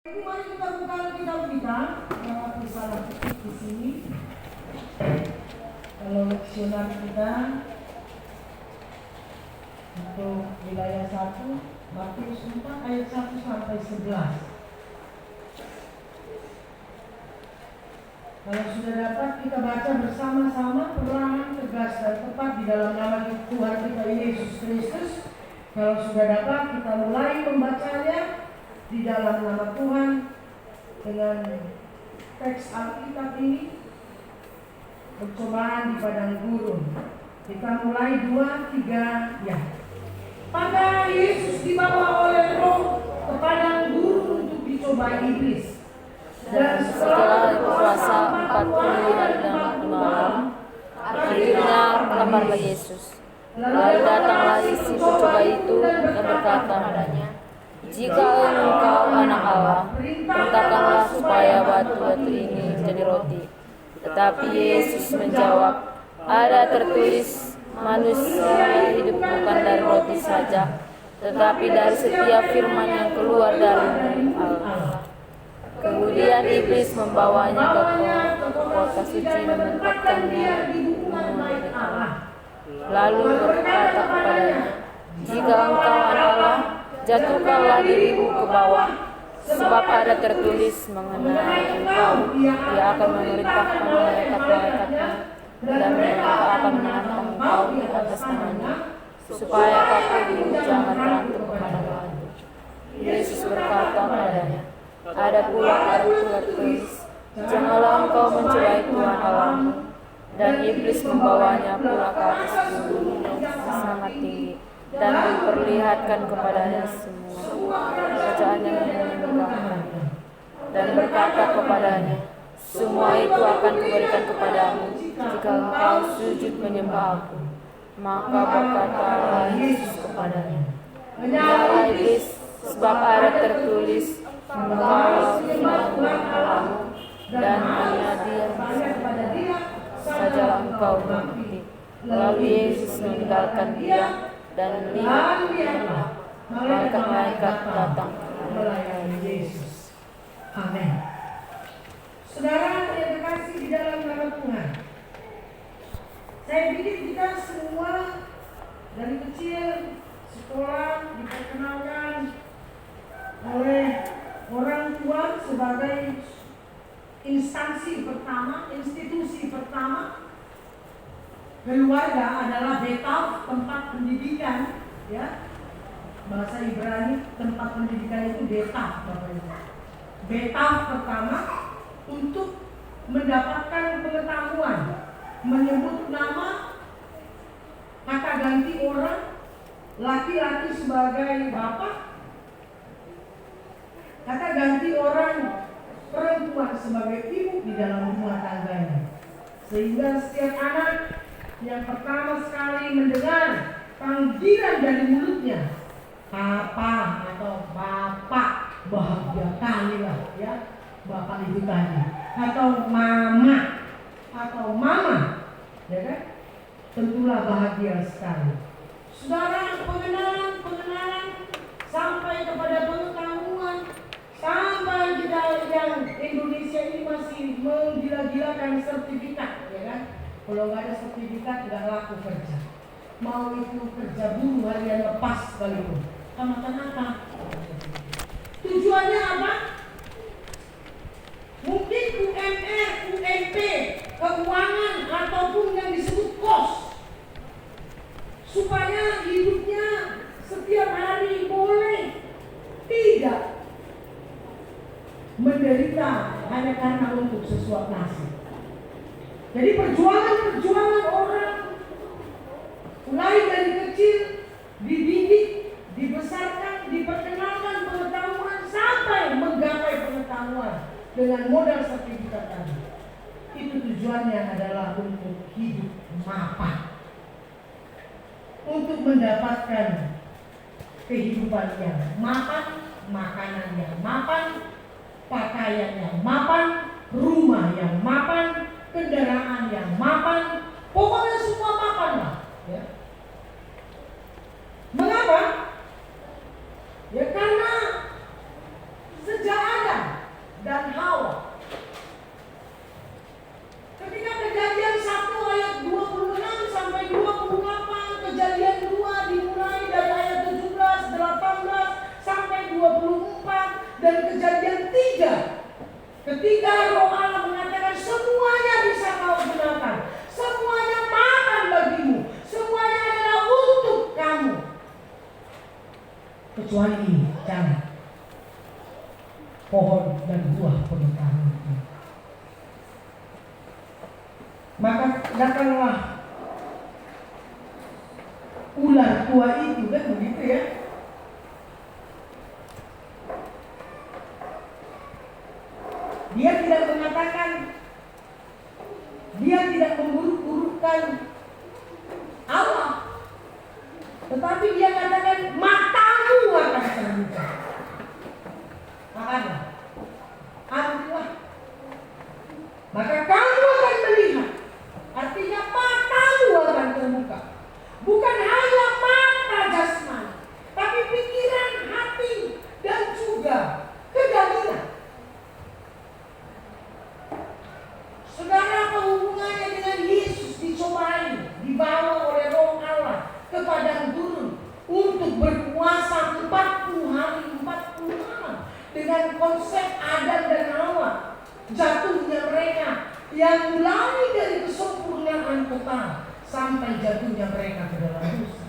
Mari kita buka Alkitab kita, risalah di sini. Kalau leksioner kita untuk wilayah 1, Matius 4 ayat 1 sampai 11. Kalau sudah dapat, kita baca bersama-sama penerangan tegas dan tepat di dalam nama Tuhan kita Yesus Kristus. Kalau sudah dapat, kita mulai membacanya di dalam nama Tuhan dengan teks Alkitab ini. Percobaan di padang gurun. Kita mulai 2, 3 ya. Maka Yesus dibawa oleh Roh ke padang gurun untuk dicobai iblis. Dan setelah berpuasa 40 hari dan malam, akhirnya laparlah Yesus. Lalu datanglah si pencoba itu dan berkata padanya, "Jika engkau anak Allah, perintahkanlah supaya batu-batu ini menjadi roti." Tetapi Yesus menjawab, "Ada tertulis, manusia hidup bukan dari roti saja, tetapi dari setiap firman yang keluar dari mulut Allah." Kemudian iblis membawanya ke kota suci dan menempatkannya di mulut Allah. Lalu berkata kepadanya, "Jika engkau anak Allah, jatuhkanlah dirimu ke bawah, sebab ada tertulis mengenai engkau, Ia akan memerintahkan malaikat-malaikatnya, dan mereka akan menantang engkau di atas tangannya, supaya kakimu jangan terantuk kepada batu." Yesus berkata padanya, "Ada pula tertulis, janganlah engkau mencobai Tuhan Allahmu." Dan iblis membawanya pula ke atas gunung yang sangat tinggi dan memperlihatkan kepadanya semua kerajaan yang menegangkan, dan berkata kepadanya, "Semua itu akan kuberikan kepadamu jika engkau sujud menyembah Aku." Maka berkatalah Yesus kepadanya, "Menyala iblis, sebab ada tertulis, engkau Tuhan Allahmu, dan hanya Dia sajalah engkau mengikuti." Lalu Yesus meninggalkan dia, dan lihat, malaikat-malaikat datang melayani Yesus. Amin. Saudara yang terkasih di dalam nama Tuhan, saya pikir kita semua dari kecil sekolah diperkenalkan oleh orang tua sebagai instansi pertama, institusi pertama. Keluarga adalah betaf, tempat pendidikan, ya. Bahasa Ibrani tempat pendidikan itu betaf, Bapak Ibu. Betaf pertama untuk mendapatkan pengetahuan, menyebut nama, kata ganti orang, laki-laki sebagai bapak, kata ganti orang perempuan sebagai ibu di dalam rumah tangganya. Sehingga setiap anak yang pertama sekali mendengar panggilan dari mulutnya, papa atau bapak, bahagia kali lah ya, bapak itu tadi, atau mama atau mama, ya kan, tentulah bahagia sekali. Saudara, pengenalan sampai kepada pengetahuan, sampai kita yang Indonesia ini masih menggila-gilakan sertifikat, ya kan? Kalau nggak ada sertifikat nggak laku kerja. Mau itu kerja buruh harian lepas sekalipun. Tamatan apa? Tujuannya apa? Mungkin UMR, UMP, keuangan ataupun yang disebut kos, supaya hidupnya setiap hari boleh tidak menderita hanya karena untuk sesuap nasi. Jadi perjuangan orang mulai dari kecil dididik, dibesarkan, diperkenalkan pengetahuan sampai menggapai pengetahuan dengan modal sertifikat tadi. Itu tujuannya adalah untuk hidup mapan, untuk mendapatkan kehidupan yang mapan, makanan yang mapan, pakaian yang mapan, rumah yang mapan, kendaraan yang mapan, pokoknya semua mapan lah, ya. Mengapa? Ya karena sejak ada dan Hawa. Ketika Kejadian 1 ayat 26 sampai 28, Kejadian 2 dimulai dari ayat 17, 18 sampai 24, dan Kejadian 3 ketika Roh Allah mengatakan semuanya bisa kau gunakan, semuanya makan bagimu, semuanya adalah untuk kamu, kecuali ini, jangan pohon dan buah pengetahuan itu. Maka datanglah ular tua itu, kan begitu ya. Dia tidak mengatakan, dia tidak memburuk-burukkan Allah, tetapi dia katakan matamu akan terbuka. Makanya, ambillah, maka kamu akan melihat. Artinya matamu akan terbuka. Bukan hanya mata jasmani, tapi pikiran, hati, dan juga kedagingan. Saudara, hubungannya dengan Yesus dicobai, dibawa oleh Roh Allah ke padang gurun untuk berpuasa 40 hari 40 malam dengan konsep Adam dan Hawa, jatuhnya mereka yang mulai dari kesempurnaan total sampai jatuhnya mereka ke dalam dosa.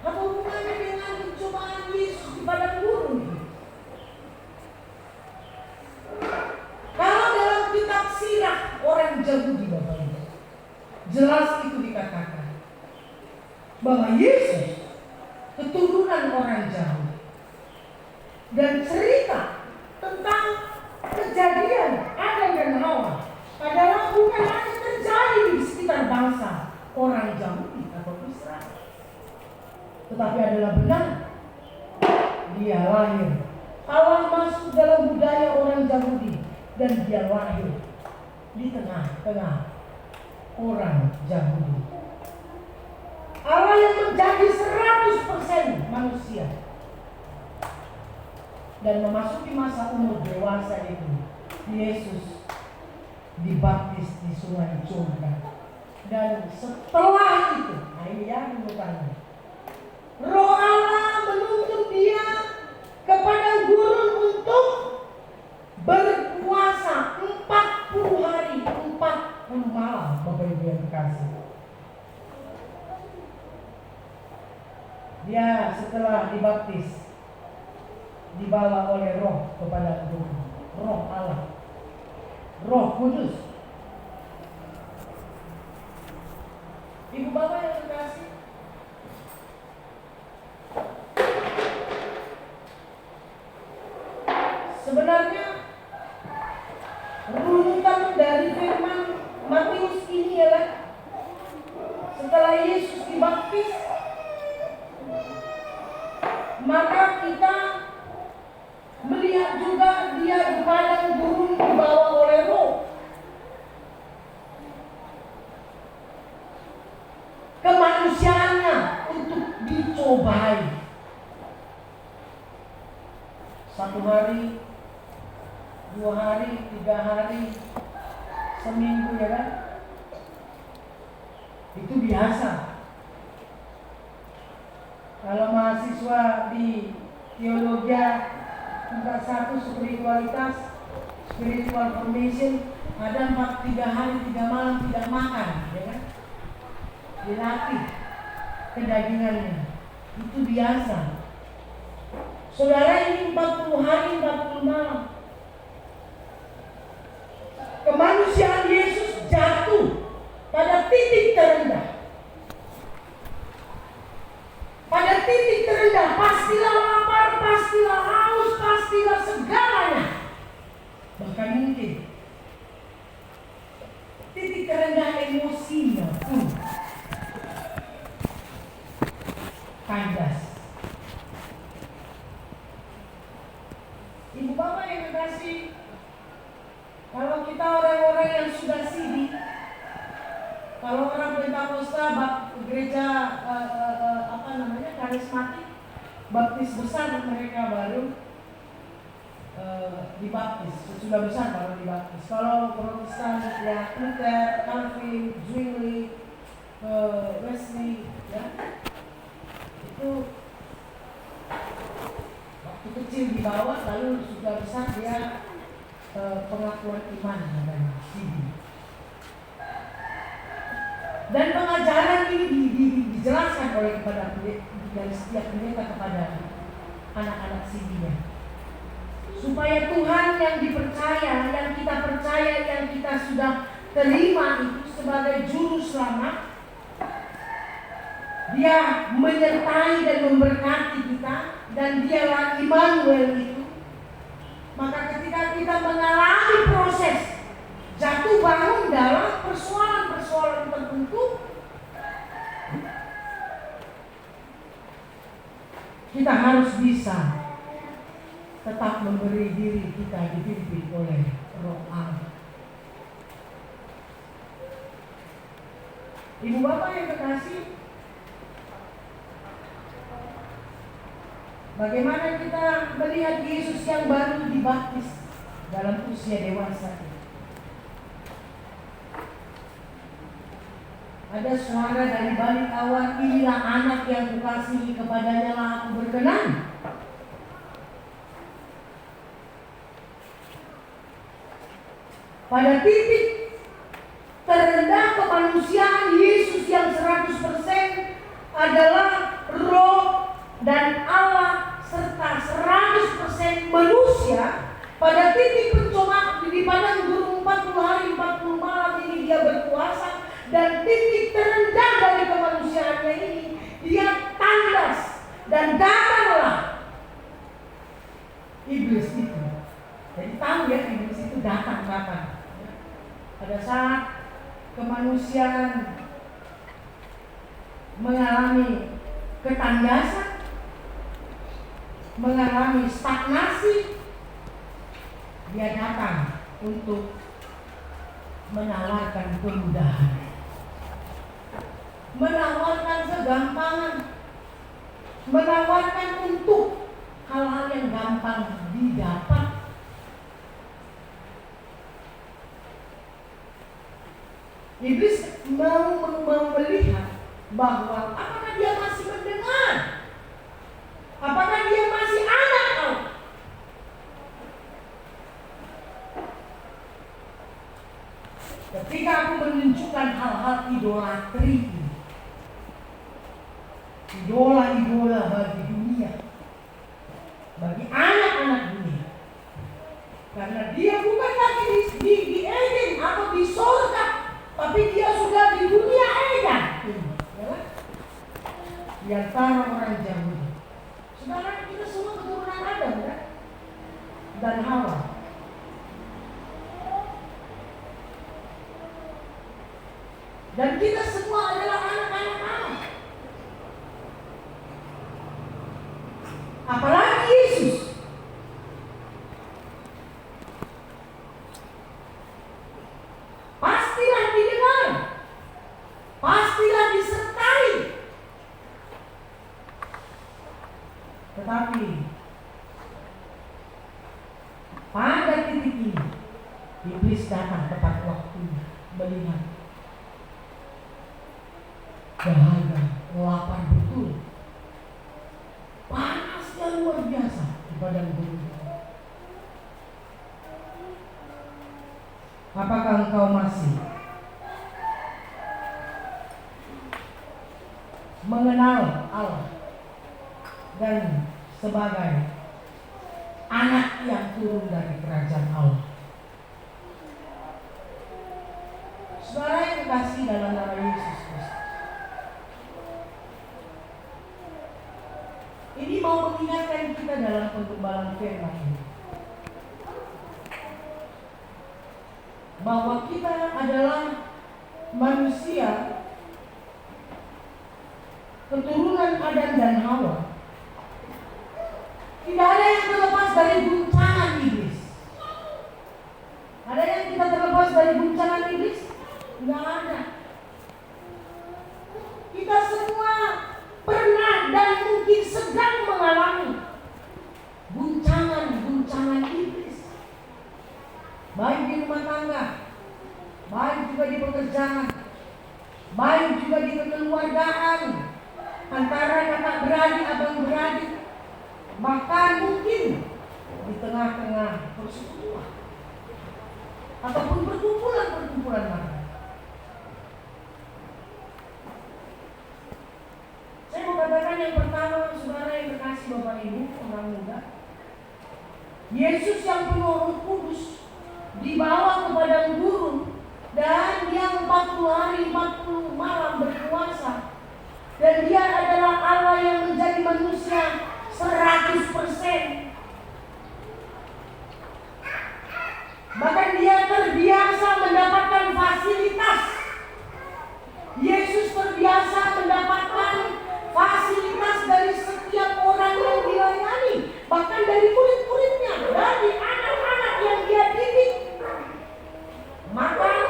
Apa hubungannya dengan pencobaan Yesus di padang gurun ini? Kalau dalam kitab sirah orang Yahudi Bapak Ibu, jelas itu dikatakan bahwa Yesus keturunan orang Yahudi, dan cerita tentang kejadian Adam dan Hawa adalah bukan hanya terjadi di sekitar bangsa orang Yahudi atau Israel, tetapi adalah benar. Dia lahir, Allah masuk dalam budaya orang Yahudi, dan dia lahir di tengah-tengah orang Yahudi. Allah yang menjadi 100% manusia dan memasuki masa umur dewasa itu, Yesus dibaptis di sungai Jordan. Dan setelah itu, ayah bukan, Roh Allah menuntut dia ke padang gurun untuk berpuasa 40 hari 40 malam. Bapak Ibu yang kasih, dia setelah dibaptis dibawa oleh Roh ke padang gurun. Roh Allah, Roh Kudus. Ibu bapak yang terkasih, sebenarnya runutan dari firman Matius ini adalah setelah Yesus dibaptis, maka kita melihat juga dia di padang gurun dibawa oleh Roh. Kemanusiaannya untuk dicobai. 1 hari, 2 hari, 3 hari, seminggu, ya kan? Itu biasa. Kalau mahasiswa di teologi tingkat 1 spiritualitas, spiritual formation, ada 3 hari 3 malam tidak makan, ya kan? Dilatih kedagingannya, itu biasa. Saudara, ini 40 hari 40 malam. Kemanusiaan Yesus jatuh pada titik terendah. Pada titik terendah, pastilah lapar, pastilah haus, pastilah segalanya. Bahkan mungkin titik terendah emosinya pun kandas. Ibu bapak yang terkasih, kalau kita orang-orang yang sudah sidi, kalau orang Pentakosta, gereja karismatik, baptis besar mereka baru, dibaptis, sudah besar baru dibaptis. Kalau Protestan ya Luther, Calvin, Zwingli, Wesley, ya itu waktu kecil dibawa, lalu sudah besar dia pengakuan iman namanya CD. Dan pengajaran ini dijelaskan oleh dari setiap pendeta kepada anak-anak CD-nya. Supaya Tuhan yang dipercaya, yang kita percaya, yang kita sudah terima itu sebagai juru selamat, Dia menyertai dan memberkati kita, dan Dialah Immanuel itu. Maka ketika kita mengalami proses jatuh bangun dalam persoalan-persoalan tertentu, kita harus bisa tetap memberi diri kita dipimpin oleh Roh Allah. Ibu bapak yang terkasih, bagaimana kita melihat Yesus yang baru dibaptis dalam usia dewasa? Ada suara dari balik awan, inilah anak yang kukasihi, kepadanya lah aku berkenan. Pada titik terendah kemanusiaan, Yesus yang 100% adalah Roh dan Allah serta 100% manusia. Pada titik pencobaan di padang gurun 40 hari 40 malam ini Dia berkuasa, dan titik terendah dari kemanusiaannya ini Dia tandas, dan datanglah iblis itu. Jadi tahu ya, iblis itu datang kapan? Pada saat kemanusiaan mengalami ketandasan, mengalami stagnasi, Dia datang untuk menawarkan kemudahan, menawarkan segampangan, menawarkan untuk hal-hal yang gampang didapat. Iblis mau melihat bahwa apakah dia masih mendengar, apakah dia masih anak Allah. Ketika aku menunjukkan hal-hal idolatri, idola-idola bagi dunia, bagi anak-anak dunia, karena dia bukan lagi di Eden atau di surga, tapi dia sudah di dunia Eden, di antara orang Yahudi. Saudara, kita semua keturunan Adam, kan? Dan Hawa. Dan kita semua adalah anak-anak Allah. Apalagi Yesus. Pastilah didengar, pastilah disertai. Tetapi pada titik ini iblis datang tepat waktunya, melihat dahaga, lapar betul, panasnya luar biasa di padang gurun. Apakah engkau masih mengenal Allah dan sebagai anak yang turun dari kerajaan Allah? Saudara yang dikasihi dalam nama Yesus Kristus, ini mau mengingatkan kita dalam penggembalaan firman ini, bahwa kita adalah manusia keturunan Adam dan Hawa. Tidak ada yang terlepas dari guncangan iblis. Ada yang kita terlepas dari guncangan iblis? Tidak ada. Kita semua pernah dan mungkin sedang mengalami guncangan-guncangan iblis. baik di rumah tangga, baik juga di pekerjaan, baik juga di kekeluargaan, antara kakak beradik, abang beradik, bahkan mungkin di tengah-tengah persekutuan ataupun perkumpulan mana. Saya mau katakan yang pertama, saudara yang berkasih Bapak Ibu, orang muda, Yesus yang penuh Roh Kudus dibawa ke padang gurun dan dia 40 hari 40 malam berpuasa, dan dia adalah Allah yang menjadi manusia 100%. Bahkan dia terbiasa mendapatkan fasilitas. Yesus terbiasa mendapatkan fasilitas dari setiap orang yang dilayani, bahkan dari murid-muridnya, dari anak-anak yang dia didik. Makan,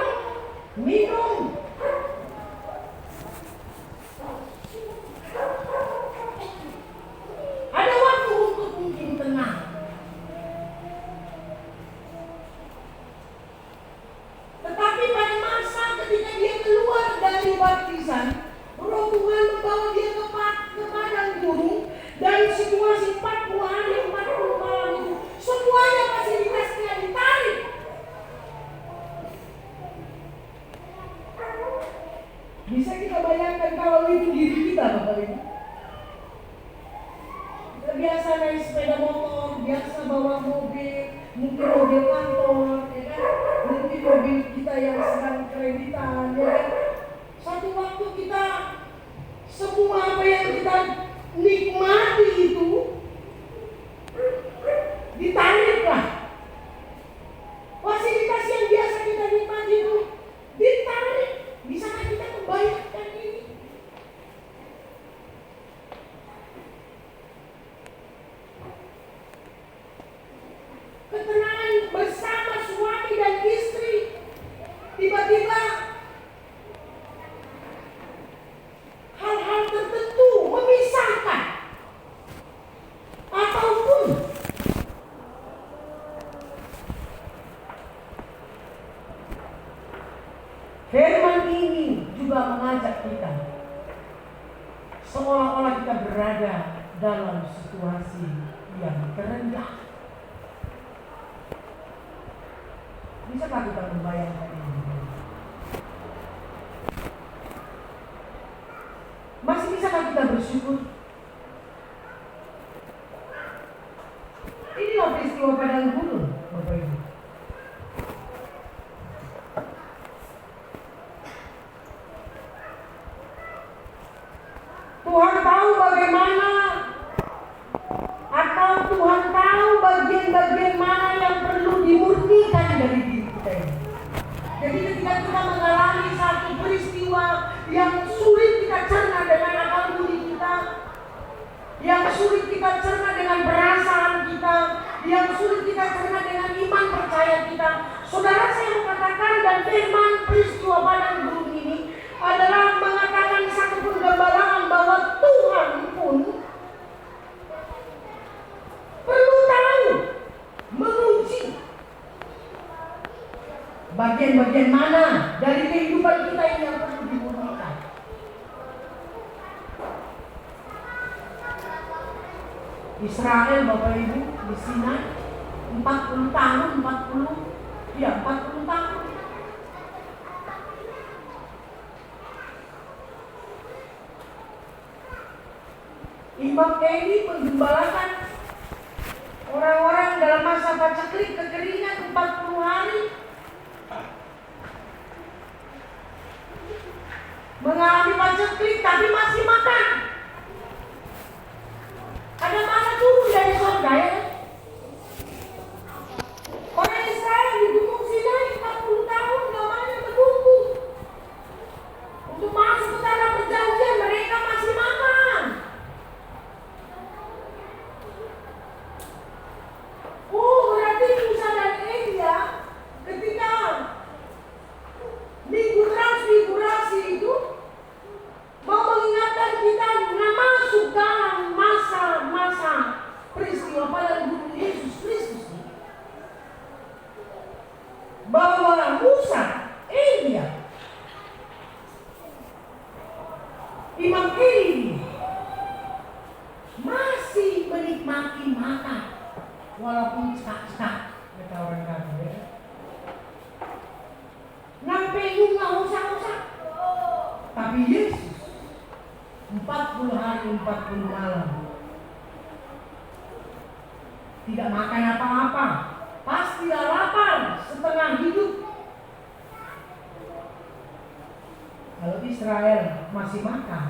minum, ada waktu untuk mungkin tenang. Tetapi pada masa ketika dia keluar dari baptisan, Roh Tuhan membawa dia ke padang gurun, dan situasi 40 hari 40 malam itu semuanya fasilitasnya ditarik. Bisa kita bayangkan kalau itu diri kita, Bapak Ibu. Kita biasa naik sepeda motor, biasa bawa mobil, mungkin mobil kantor, ya kan? Mungkin mobil kita yang sedang kreditan, ya kan? Satu waktu kita semua apa yang kita nikmati itu ditariklah. Fasilitas yang biasa kita nikmati itu ditarik. Bisakah kita membayangkan ini? Ketenangan bersama suami dan istri tiba-tiba hal-hal tertentu memisahkan, ataupun firman ini juga mengajak kita seolah-olah kita berada dalam situasi yang terendah. Bisakah kita membayangkan ini? Masih bisakah kita bersyukur? Inilah peristiwa padang gurun, Bapak Ibu. Tuhan tahu bagaimana, atau Tuhan tahu bagian-bagian mana yang perlu dimurnikan dari diri kita ini. Jadi ketika kita mengalami satu peristiwa yang sulit kita cerna dengan akal budi kita, yang sulit kita cerna dengan perasaan kita, yang sulit kita cerna dengan iman percaya kita, saudara, saya mau katakan, dan firman peristiwa padang gurun ini adalah mengatakan satu penggambaran bahwa Tuhan pun perlu tahu, menguji bagian-bagian mana dari kehidupan kita ini yang perlu dimurnikan. Israel, Bapak Ibu, di Sinai 40 tahun, 40 tahun. Imam Eli menggembalakan orang-orang dalam masa paceklik kekeringan 40 hari, mengalami paceklik tapi masih makan. Ada mana turun dari surga, ya? Orang Israel di Gunung Sinai 40 tahun namanya menunggu untuk masuk ke tanah perjanjian, mereka masih makan. Oh, berarti Musa dan Elia ketika minggu transfigurasi itu mau mengingatkan bahwa Musa, Elia, Imam Eli masih menikmati makan walaupun cekak-cekak, kata orang kafir ya. Ngampeyung nggak usah-usah. Tapi Yesus 40 hari 40 malam tidak makan apa-apa, pastilah lapar setengah hidup. Kalau Israel masih makan,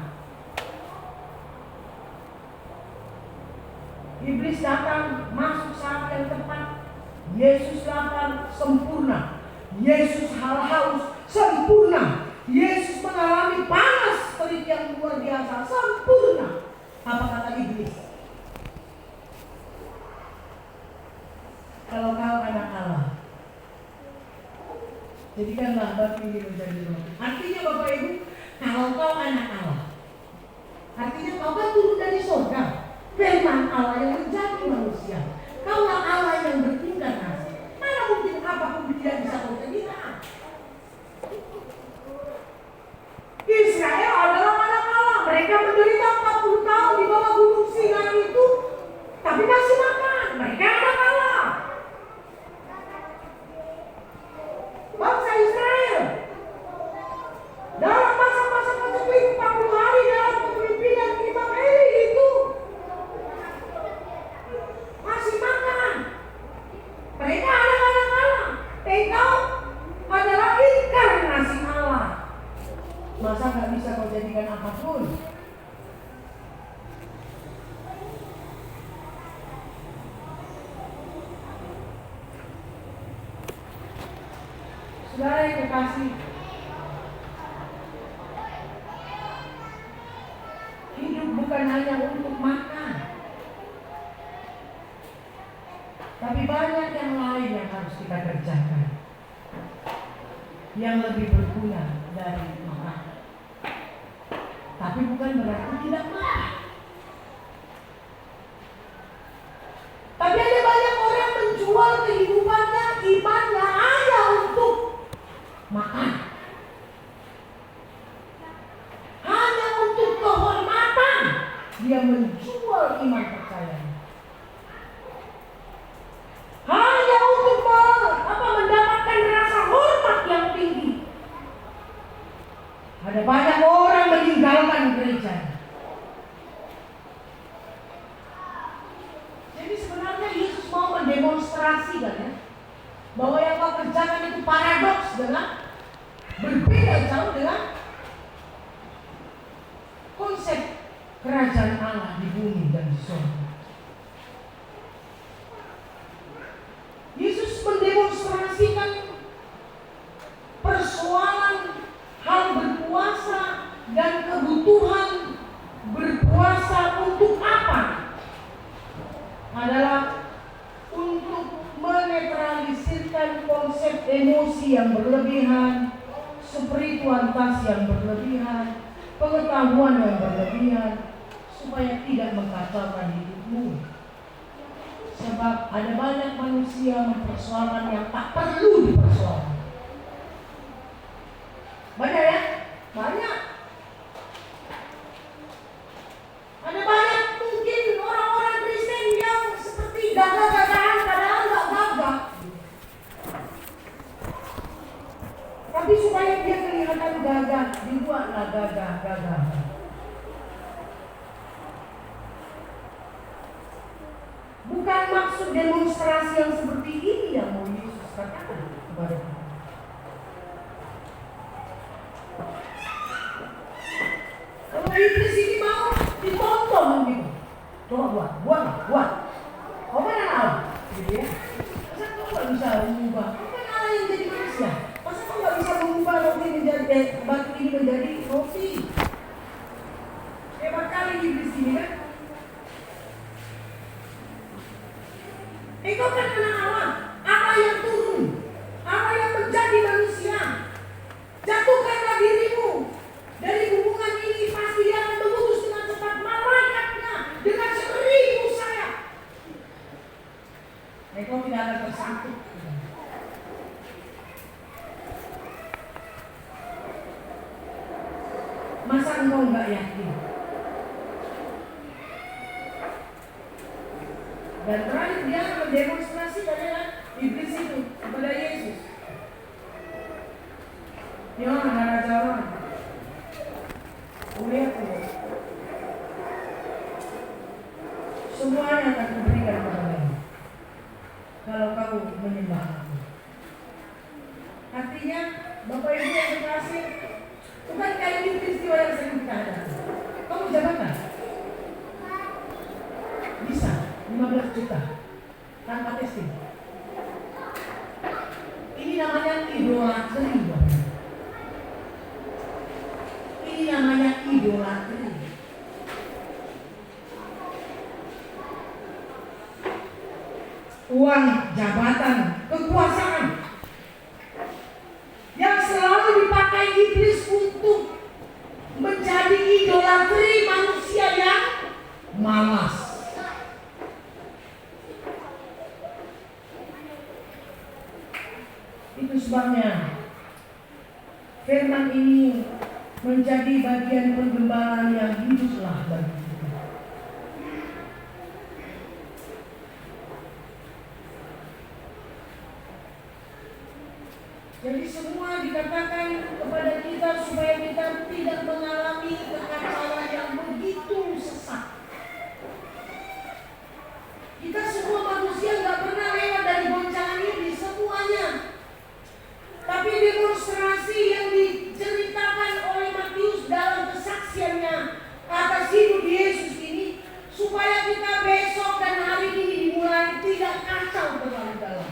iblis datang masuk saat yang tepat. Yesus lapar sempurna, Yesus haus sempurna, Yesus mengalami panas terik yang luar biasa sempurna. Apa kata iblis? Kalau kau anak Allah, jadikanlah batu ini menjadi roti. Artinya Bapak Ibu, kalau kau anak Allah, artinya kau kan turun dari surga, firman Allah yang menjadi manusia. Kaulah Allah yang berinkarnasi. Mana mungkin apapun tidak bisa kau jadikan. Israel adalah anak Allah. Mereka menderita 40 tahun di bawah gunung Sinai itu, tapi masih makan. Mereka anak Allah. Bangsa Israel dalam masa-masa kejepit 40 hari dalam kepemimpinan Imam Eli itu masih makan. Mereka anak-anak Allah. Engkau adalah inkarnasi Allah. Masa gak bisa kau jadikan apapun? Saudara yang kekasih, hidup bukan hanya untuk makan, tapi banyak yang lain yang harus kita kerjakan, yang lebih berguna dari makan. Tapi bukan berarti tidak makan. Tapi ada banyak orang menjual kehidupannya, imannya hanya untuk makan, hanya untuk kehormatan. Dia menjual iman percayanya hanya untuk mendapatkan rasa hormat yang tinggi. Ada banyak orang meninggalkan gereja. Jadi sebenarnya Yesus mau mendemonstrasikan ya, bahwa yang kau kerjakan itu paradoks dengan berbeda jauh dengan konsep kerajaan Allah di bumi dan di surga. Yesus mendemonstrasikan persoalan hal berpuasa dan kebutuhan berpuasa untuk apa? Adalah untuk menetralisirkan konsep emosi yang berlebihan, spiritualitas yang berlebihan, pengetahuan yang berlebihan, supaya tidak mengkacaukan hidupmu. Sebab ada banyak manusia mempersoalkan yang tak perlu dipersoalkan. Banyak ya? Banyak. Ada banyak mungkin orang-orang Kristen yang seperti gagah-gagahan padahal gak gagah. Tapi supaya dia kelihatan gagah, dibuatlah gagah-gagah. Bukan maksud demonstrasi yang seperti ini yang mau Yesus katakan kepada kita. Kalau iblis ini mau ditonton gitu, coba buat. Kau mana Allah? Gitu ya. Masa kau nggak bisa mengubah? Kau kan Allah yang jadi manusia. Masa kau nggak bisa mengubah roti menjadi batu ini menjadi roti? Hebat kali iblis ini kan? Engkau kan anak Allah, Allah yang turun, Allah yang menjadi manusia. Jatuhkanlah dirimu dari hubungan ini, pasti dia akan mengutus dengan cepat malaikatnya dengan 1000 sayap. Engkau tidak akan tersangkut. Masa engkau nggak yakin? Dan terakhir dia mendemonstrasikan iblis itu kepada Yesus. Ya, ada jalan. Lihat tuh. Semuanya akan kuberikan kepadamu kalau kamu menyembah aku. Artinya, Bapak Ibu yang terkasih, bukan kayak ini peristiwa yang sering kita hadapi. Kamu jabatan? Bisa 15 juta tanpa testing. Ini namanya idolatri. Ini namanya idolatri. Uang, jabatan, kekuasaan yang selalu dipakai iblis untuk menjadi idolatri manusia yang malas. Itu sebabnya firman ini menjadi bagian penggembalaan yang hiduplah bagi kita. Jadi semua dikatakan kepada kita supaya kita tidak mengalami kekacauan yang begitu sesat. Kita semua manusia nggak pernah lewat dari goncangan ini semuanya. Tapi demonstrasi yang diceritakan oleh Matius dalam kesaksiannya atas hidup Yesus ini supaya kita besok dan hari ini dimulai tidak kacau terlalu dalam.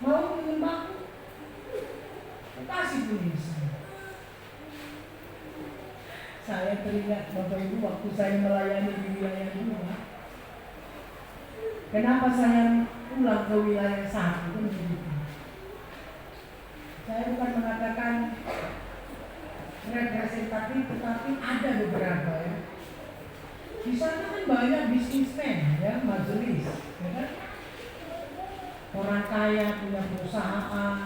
Mau menyembahku? Kasih punya saya teringat Bapak Ibu waktu saya melayani di wilayah dua. Kenapa saya pulang ke wilayah satu? Saya bukan mengatakan representatif, tetapi ada beberapa ya. Di sana kan banyak bisnismen ya, majelis, ya kan? Orang kaya punya perusahaan,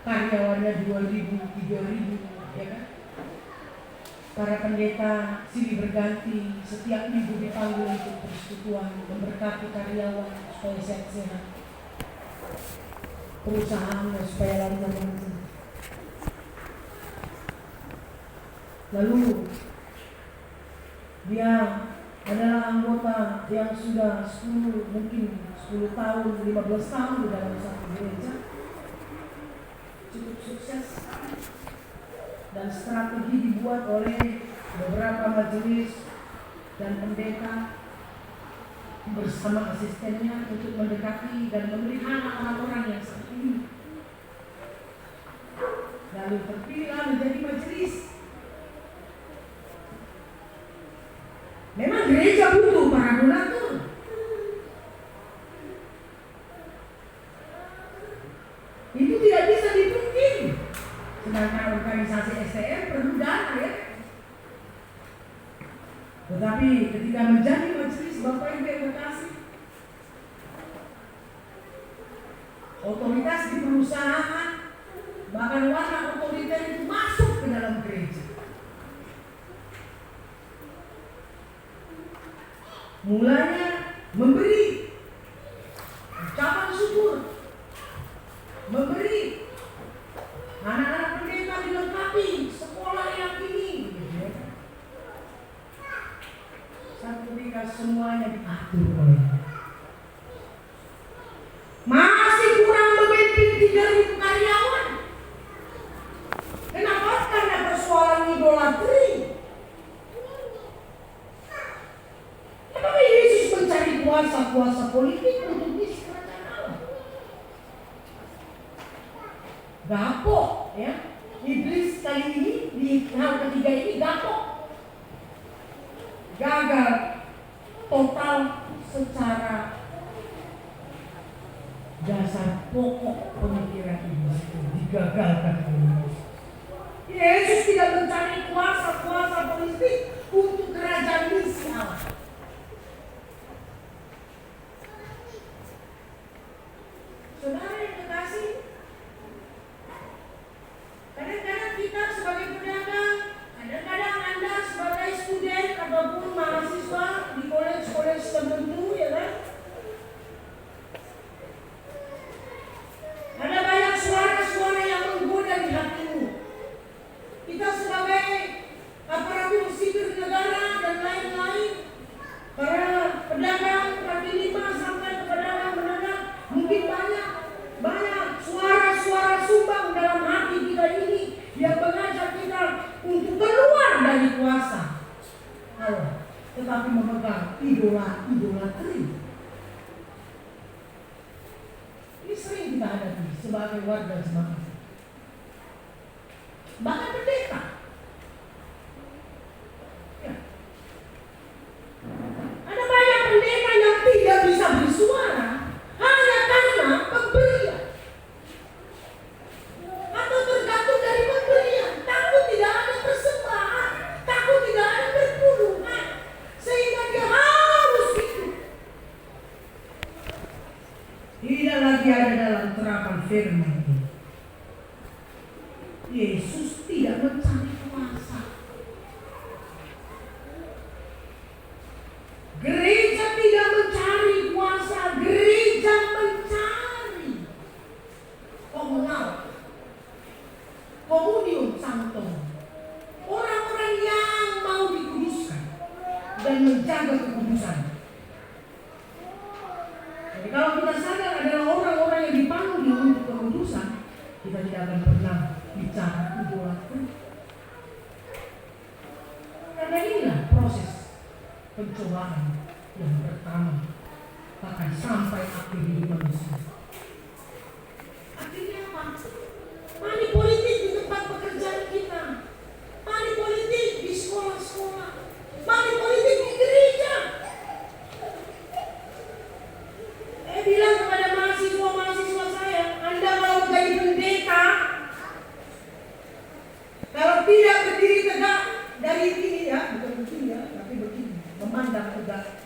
karyawannya 2.000, 3.000, ya kan? Para pendeta silih berganti, setiap minggu dipanggil untuk persekutuan, memberkati karyawan supaya sehat-sehat, perusahaannya supaya lancar-lancar. Lalu dia adalah anggota yang sudah 10 tahun, 15 tahun di dalam satu gereja, cukup sukses. Dan strategi dibuat oleh beberapa majelis dan pendeta bersama asistennya untuk mendekati dan memelihara orang-orang yang seperti ini. Lalu terpilihlah menjadi majelis. Memang gereja butuh para donatur. Itu tidak bisa dipungkiri. Sedangkan organisasi STM perlu dana ya. Tetapi ketika menjadi majelis, Bapak Ibu yang terkasih, otoritas di perusahaan, bahkan wadah otoriter itu masuk ke dalam gereja. Mulanya memberi ucapan syukur, memberi anak-anak pendeta dilengkapi sekolah yang ini, satu ketika semuanya diatur oleh masih kurang lebih 3.000 karyawan. Kenapa? Karena persoalan idolatri. Kenapa Yesus mencari kuasa politik untuk misi kerajaan Allah? Gapok ya. Iblis kali ini di hal ketiga ini gapok. Gagal total secara dasar pokok pemikiran iblis itu digagalkan oleh Yesus tidak mencari kuasa politik untuk kerajaan misi Allah. Allah, tetapi memegang idolatri. Ini sering kita hadapi sebagai warga jemaat. Bahkan pendeta. Ya. Ada banyak pendeta yang tidak bisa bersuara hanya karena pemberian. Atau tergantung dari pemberian. Takut tidak ada persembahan, takut tidak ada perpuluhan, sehingga dia harus ikut. Tidak lagi ada dalam terapan firman ini. Yesus tidak mencari kuasa. Gereja tidak mencari kuasa, gereja mencari komunal, komunium sanctum. Orang-orang yang mau dikuduskan dan menjaga kekudusan. Jadi kalau kita sadar adalah orang-orang yang dipanggil untuk kekudusan, kita tidak akan pernah bicara idolatri. Karena inilah proses pencobaan yang pertama bahkan sampai akhir hidup manusia. Akhirnya apa? Money politik di tempat pekerjaan kita, money politik di sekolah-sekolah, money politik di gereja. Bilang kepada mahasiswa saya, Anda kalau menjadi pendeta, kalau tidak berdiri tegak dari ini ya, bukan begini ya, tapi begini, memandang tegak.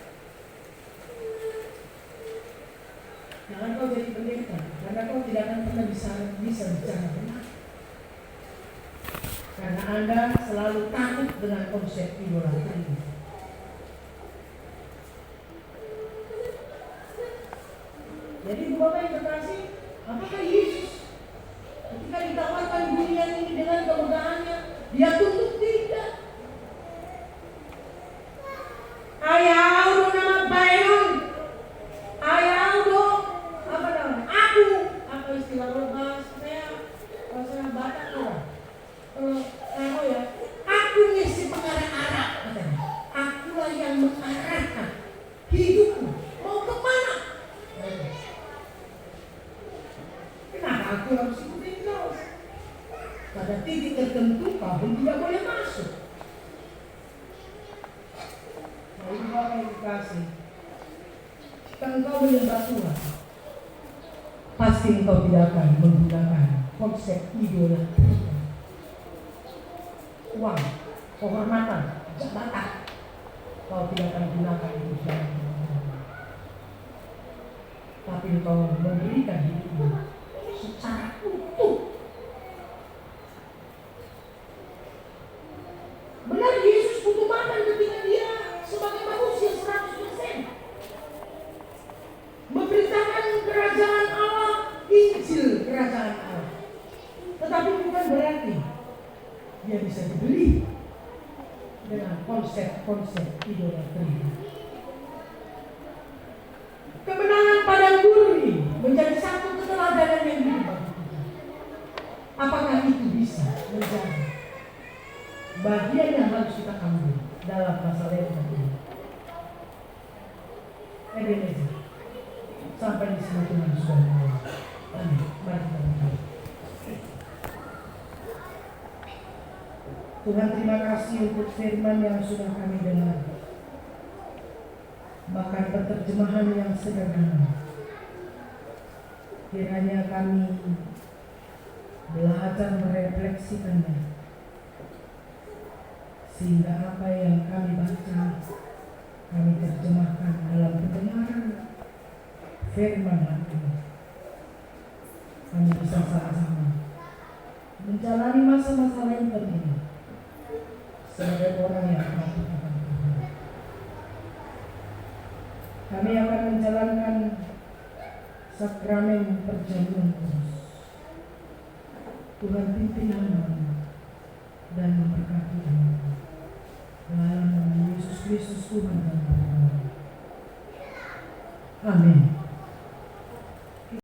Jangan kau jadi pendeta, karena kau tidak akan pernah bisa bicara benar. Karena Anda selalu takut dengan konsep idolatri. Jadi Bapak yang terkasih, apakah Yesus ketika ditawarkan dunia ini dengan kemudahannya, dia tunduk? Tidak. Ayaw do nama bayon, ayaw do apa namanya? Apa istilah bahasa saya Batak orang. Kalau ya, aku ngisi pengarah-arah, katanya. Akulah yang mengarahkan hidupmu mau kemana? Kenapa aku harus ikutin kau? Pada titik tertentu kau pun tidak boleh masuk. Nah, ini Bapak yang dikasih. Jika engkau menyembah Tuhan, pasti engkau tidak akan menggunakan konsep idolatri. Uang, kehormatan, jabatan, kau tidak akan gunakan itu dalam hidup. Tapi engkau memberikan hidupmu secara utuh. Benar Yesus butuh makan ketika dia sebagai manusia 100%. Memberitakan kerajaan Allah, Injil kerajaan Allah. Tetapi bukan berarti dia bisa dibeli dengan konsep-konsep idolatri. Kemenangan padang gurun menjadi satu keteladanan yang hidup bagi kita. Apakah itu bisa menjadi bagian yang harus kita ambil dalam pasal yang ini? Ebenezer, sampai di sini Tuhan sudah mulai. Amin. Mari kita berdoa. Tuhan, terima kasih untuk firman yang sudah kami dengar. Bahkan penerjemahan yang sederhana. Kiranya kami belajar merefleksikannya, sehingga apa yang kami baca, kami terjemahkan dalam pendengaran firman ini. Kami bisa sama-sama menjalani masa-masa lenten ini sebagai orang yang takut akan Tuhan. Kami akan menjalankan sakramen perjamuan kudus. Tuhan pimpin kami dan memberkati kami. Dalam nama Yesus Kristus Tuhan dan Bapa. Amin.